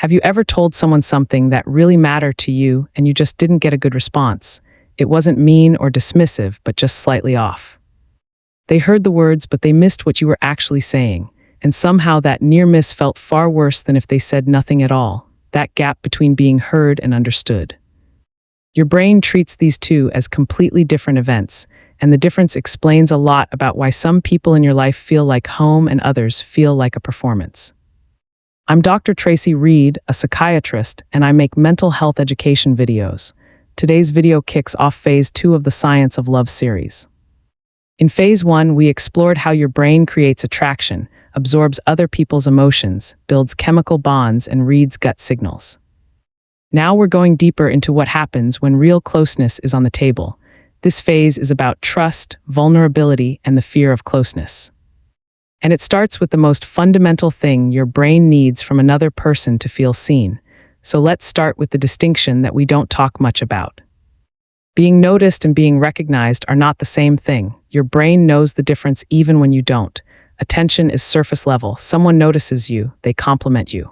Have you ever told someone something that really mattered to you and you just didn't get a good response? It wasn't mean or dismissive, but just slightly off. They heard the words, but they missed what you were actually saying, and somehow that near miss felt far worse than if they said nothing at all, that gap between being heard and understood. Your brain treats these two as completely different events, and the difference explains a lot about why some people in your life feel like home and others feel like a performance. I'm Dr. Tracey Reed, a psychiatrist, and I make mental health education videos. Today's video kicks off Phase 2 of the Science of Love series. In Phase 1, we explored how your brain creates attraction, absorbs other people's emotions, builds chemical bonds, and reads gut signals. Now we're going deeper into what happens when real closeness is on the table. This phase is about trust, vulnerability, and the fear of closeness. And it starts with the most fundamental thing your brain needs from another person to feel seen. So let's start with the distinction that we don't talk much about. Being noticed and being recognized are not the same thing. Your brain knows the difference even when you don't. Attention is surface level. Someone notices you, they compliment you.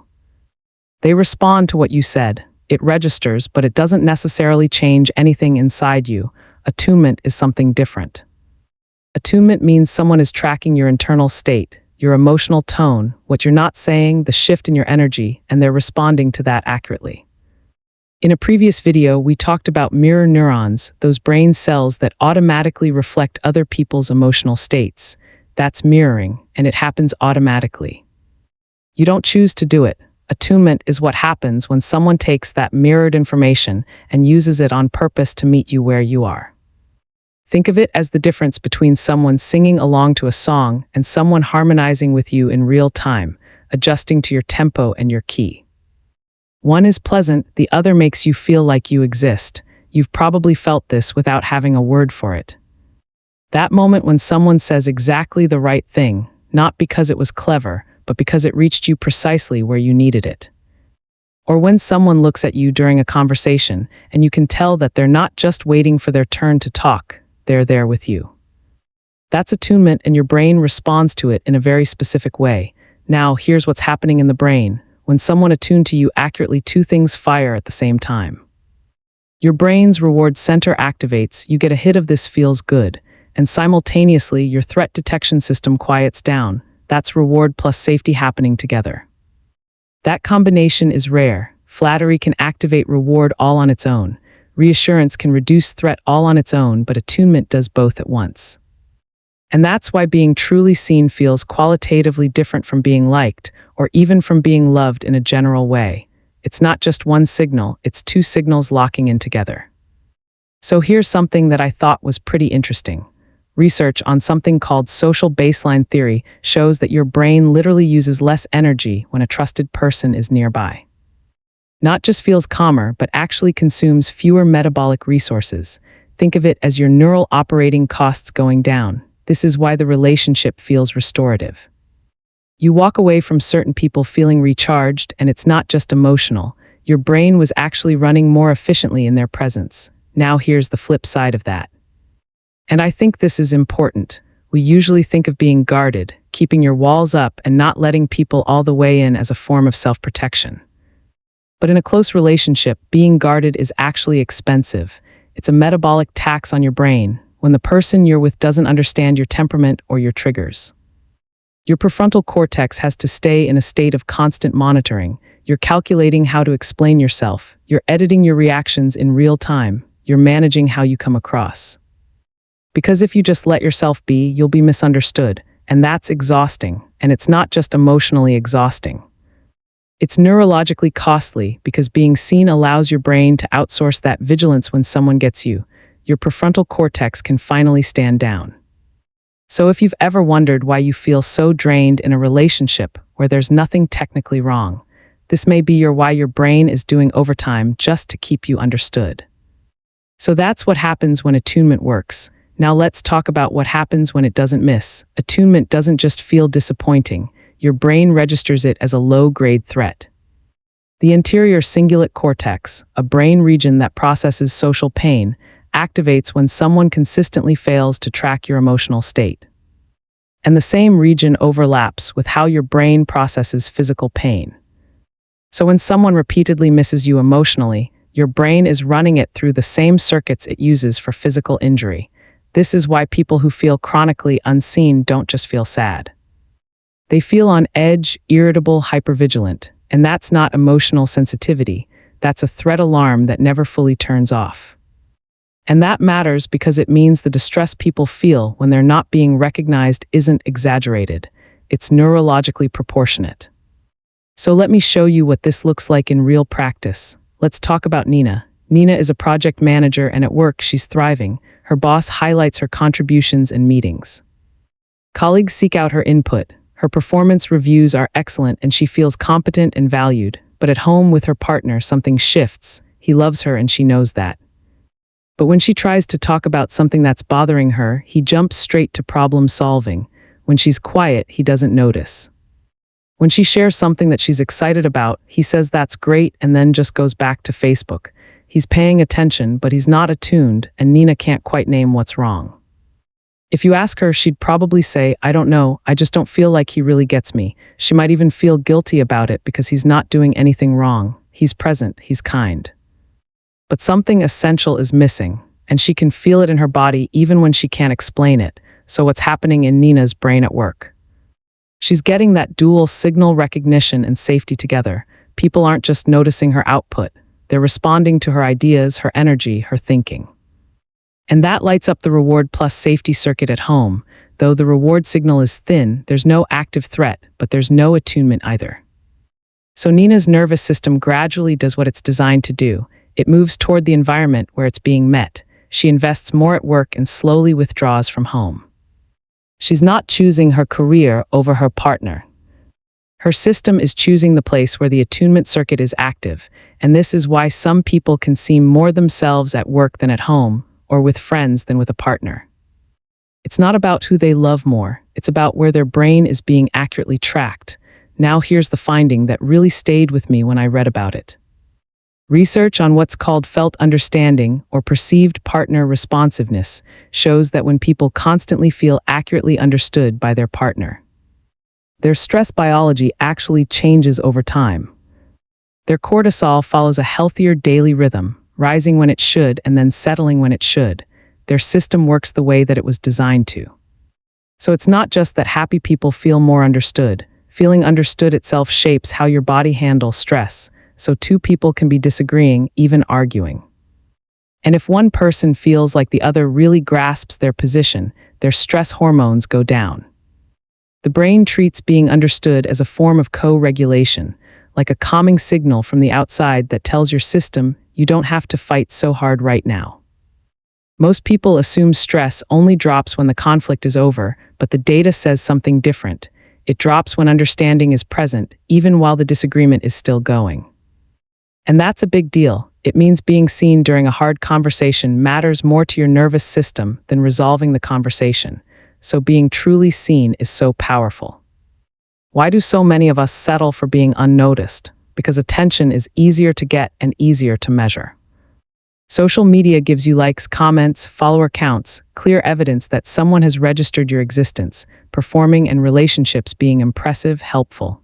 They respond to what you said. It registers, but it doesn't necessarily change anything inside you. Attunement is something different. Attunement means someone is tracking your internal state, your emotional tone, what you're not saying, the shift in your energy, and they're responding to that accurately. In a previous video, we talked about mirror neurons, those brain cells that automatically reflect other people's emotional states. That's mirroring, and it happens automatically. You don't choose to do it. Attunement is what happens when someone takes that mirrored information and uses it on purpose to meet you where you are. Think of it as the difference between someone singing along to a song and someone harmonizing with you in real time, adjusting to your tempo and your key. One is pleasant, the other makes you feel like you exist. You've probably felt this without having a word for it. That moment when someone says exactly the right thing, not because it was clever, but because it reached you precisely where you needed it. Or when someone looks at you during a conversation and you can tell that they're not just waiting for their turn to talk, they're there with you. That's attunement, and your brain responds to it in a very specific way. Now, here's what's happening in the brain. When someone attuned to you accurately, two things fire at the same time. Your brain's reward center activates, you get a hit of this feels good, and simultaneously your threat detection system quiets down. That's reward plus safety happening together. That combination is rare. Flattery can activate reward all on its own. Reassurance can reduce threat all on its own, but attunement does both at once. And that's why being truly seen feels qualitatively different from being liked, or even from being loved in a general way. It's not just one signal, it's two signals locking in together. So here's something that I thought was pretty interesting. Research on something called social baseline theory shows that your brain literally uses less energy when a trusted person is nearby. Not just feels calmer, but actually consumes fewer metabolic resources. Think of it as your neural operating costs going down. This is why the relationship feels restorative. You walk away from certain people feeling recharged, and it's not just emotional. Your brain was actually running more efficiently in their presence. Now here's the flip side of that. And I think this is important. We usually think of being guarded, keeping your walls up and not letting people all the way in as a form of self-protection. But in a close relationship, being guarded is actually expensive. It's a metabolic tax on your brain when the person you're with doesn't understand your temperament or your triggers. Your prefrontal cortex has to stay in a state of constant monitoring. You're calculating how to explain yourself. You're editing your reactions in real time. You're managing how you come across. Because if you just let yourself be, you'll be misunderstood, and that's exhausting, and it's not just emotionally exhausting. It's neurologically costly because being seen allows your brain to outsource that vigilance when someone gets you. Your prefrontal cortex can finally stand down. So if you've ever wondered why you feel so drained in a relationship where there's nothing technically wrong, this may be why your brain is doing overtime just to keep you understood. So that's what happens when attunement works. Now let's talk about what happens when it doesn't miss. Attunement doesn't just feel disappointing. Your brain registers it as a low-grade threat. The anterior cingulate cortex, a brain region that processes social pain, activates when someone consistently fails to track your emotional state. And the same region overlaps with how your brain processes physical pain. So when someone repeatedly misses you emotionally, your brain is running it through the same circuits it uses for physical injury. This is why people who feel chronically unseen don't just feel sad. They feel on edge, irritable, hypervigilant, and that's not emotional sensitivity. That's a threat alarm that never fully turns off. And that matters because it means the distress people feel when they're not being recognized isn't exaggerated. It's neurologically proportionate. So let me show you what this looks like in real practice. Let's talk about Nina. Nina is a project manager, and at work she's thriving. Her boss highlights her contributions and meetings. Colleagues seek out her input. Her performance reviews are excellent and she feels competent and valued. But at home with her partner, something shifts. He loves her and she knows that. But when she tries to talk about something that's bothering her, he jumps straight to problem solving. When she's quiet, he doesn't notice. When she shares something that she's excited about, he says that's great and then just goes back to Facebook. He's paying attention, but he's not attuned, and Nina can't quite name what's wrong. If you ask her, she'd probably say, I don't know, I just don't feel like he really gets me. She might even feel guilty about it because he's not doing anything wrong. He's present, he's kind. But something essential is missing, and she can feel it in her body even when she can't explain it. So what's happening in Nina's brain at work? She's getting that dual signal recognition and safety together. People aren't just noticing her output. They're responding to her ideas, her energy, her thinking. And that lights up the reward plus safety circuit at home. Though the reward signal is thin, there's no active threat, but there's no attunement either. So Nina's nervous system gradually does what it's designed to do. It moves toward the environment where it's being met. She invests more at work and slowly withdraws from home. She's not choosing her career over her partner. Her system is choosing the place where the attunement circuit is active, and this is why some people can seem more themselves at work than at home, or with friends than with a partner. It's not about who they love more, it's about where their brain is being accurately tracked. Now here's the finding that really stayed with me when I read about it. Research on what's called felt understanding or perceived partner responsiveness shows that when people constantly feel accurately understood by their partner, their stress biology actually changes over time. Their cortisol follows a healthier daily rhythm, rising when it should and then settling when it should. Their system works the way that it was designed to. So it's not just that happy people feel more understood. Feeling understood itself shapes how your body handles stress. So two people can be disagreeing, even arguing. And if one person feels like the other really grasps their position, their stress hormones go down. The brain treats being understood as a form of co-regulation, like a calming signal from the outside that tells your system, you don't have to fight so hard right now. Most people assume stress only drops when the conflict is over, but the data says something different. It drops when understanding is present, even while the disagreement is still going. And that's a big deal. It means being seen during a hard conversation matters more to your nervous system than resolving the conversation. So being truly seen is so powerful. Why do so many of us settle for being unnoticed? Because attention is easier to get and easier to measure. Social media gives you likes, comments, follower counts, clear evidence that someone has registered your existence, performing and relationships being impressive, helpful.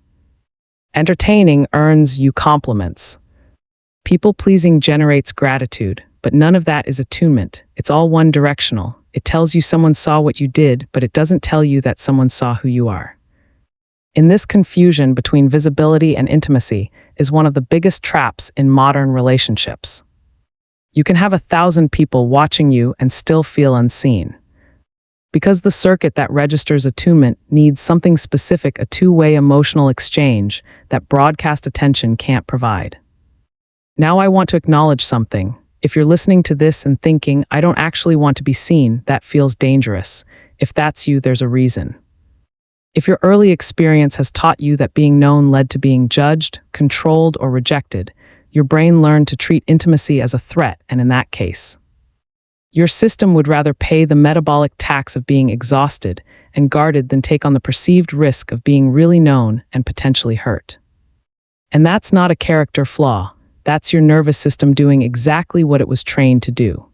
Entertaining earns you compliments. People-pleasing generates gratitude, but none of that is attunement. It's all one-directional. It tells you someone saw what you did, but it doesn't tell you that someone saw who you are. In this confusion between visibility and intimacy is one of the biggest traps in modern relationships. You can have 1,000 people watching you and still feel unseen. Because the circuit that registers attunement needs something specific, a two-way emotional exchange that broadcast attention can't provide. Now I want to acknowledge something. If you're listening to this and thinking, I don't actually want to be seen, that feels dangerous. If that's you, there's a reason. If your early experience has taught you that being known led to being judged, controlled, or rejected, your brain learned to treat intimacy as a threat, and in that case, your system would rather pay the metabolic tax of being exhausted and guarded than take on the perceived risk of being really known and potentially hurt. And that's not a character flaw. That's your nervous system doing exactly what it was trained to do.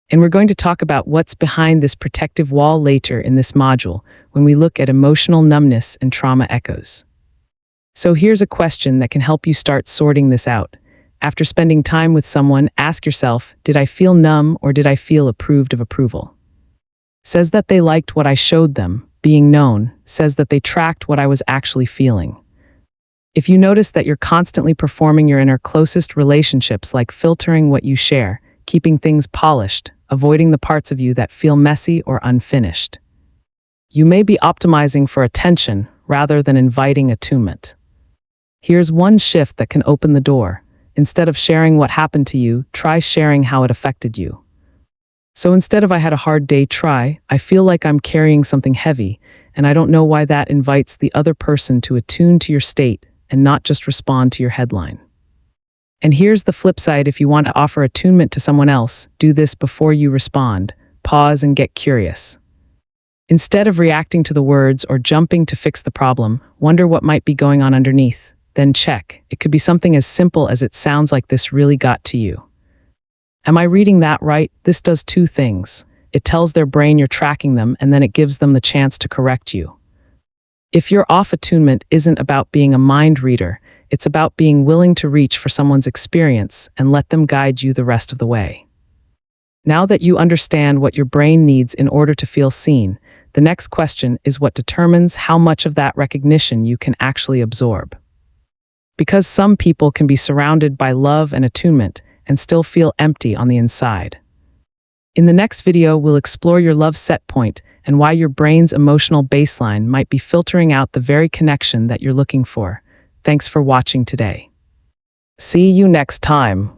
And we're going to talk about what's behind this protective wall later in this module when we look at emotional numbness and trauma echoes. So here's a question that can help you start sorting this out. After spending time with someone, ask yourself, did I feel numb or did I feel approved of approval? Says that they liked what I showed them, being known, says that they tracked what I was actually feeling. If you notice that you're constantly performing your inner closest relationships, like filtering what you share, keeping things polished, avoiding the parts of you that feel messy or unfinished, you may be optimizing for attention rather than inviting attunement. Here's one shift that can open the door. Instead of sharing what happened to you, try sharing how it affected you. So instead of "I had a hard day," try "I feel like I'm carrying something heavy, and I don't know why." That invites the other person to attune to your state and not just respond to your headline. And here's the flip side. If you want to offer attunement to someone else, do this before you respond. Pause and get curious. Instead of reacting to the words or jumping to fix the problem, wonder what might be going on underneath. Then check. It could be something as simple as, "It sounds like this really got to you. Am I reading that right?" This does two things. It tells their brain you're tracking them, and then it gives them the chance to correct you. If your off attunement isn't about being a mind reader, it's about being willing to reach for someone's experience and let them guide you the rest of the way. Now that you understand what your brain needs in order to feel seen, the next question is what determines how much of that recognition you can actually absorb. Because some people can be surrounded by love and attunement and still feel empty on the inside. In the next video, we'll explore your love set point and why your brain's emotional baseline might be filtering out the very connection that you're looking for. Thanks for watching today. See you next time.